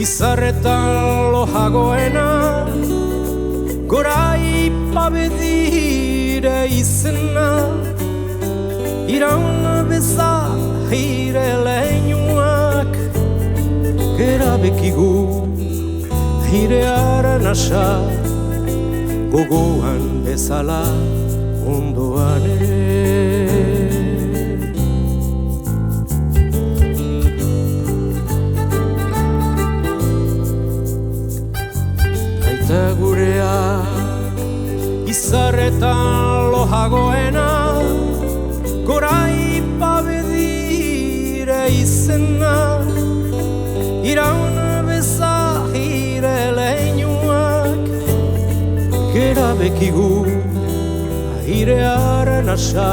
Izarretan lojagoena gora ipabedire izena iraun beza hire leinuak gera bekigu hirearen asa gogoan bezala ondoan Aita gurea izarretan lojagoena gora ipabedire izena iraun beza hire leinuak gera bekigu airearen asa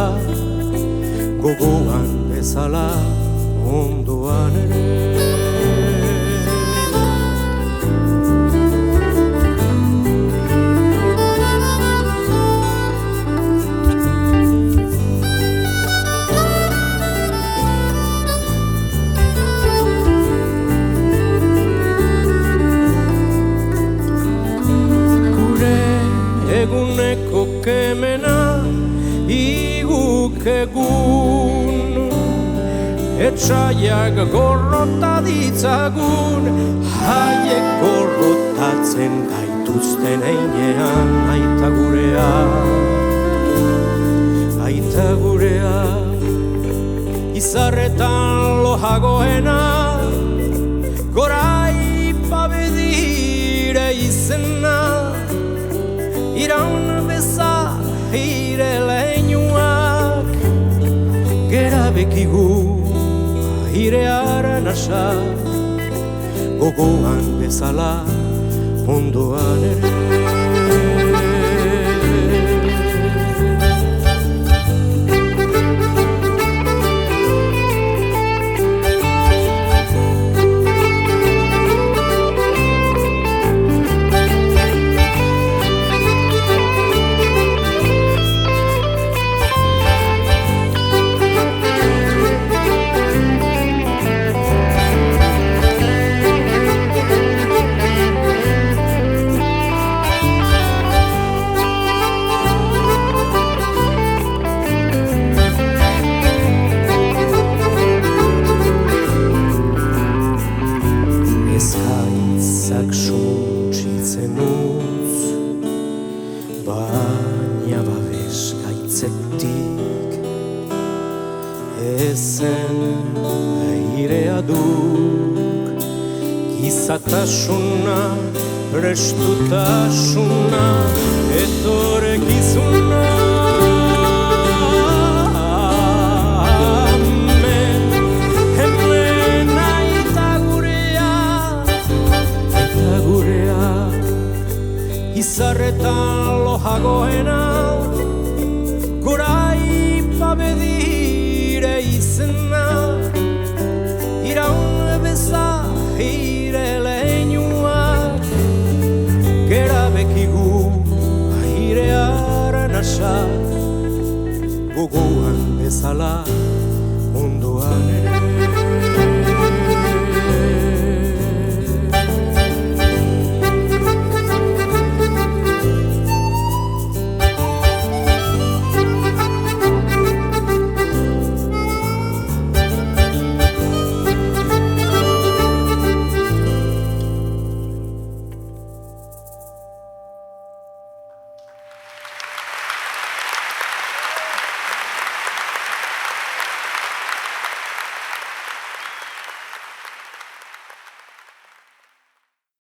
gogoan bezala ondoan ere eguneko kemena iguk egun etxaiak gorrota ditzagun haiek gorrotatzen gaituzten einean aita gurea izarretan lojagoena gora ipabedire izena iraun beza hire leinuak gera bekigu airearen asa gogoan bezala ondoan ere Ezkaitzak suntsitzen utz baina babes gaitzetik ezen airea duk gizatasuna prestutasuna etorkizuna Izarretan lojagoena gora ipabedire izena iraun beza hire leinuak gera bekigu airearen asa gogoan bezala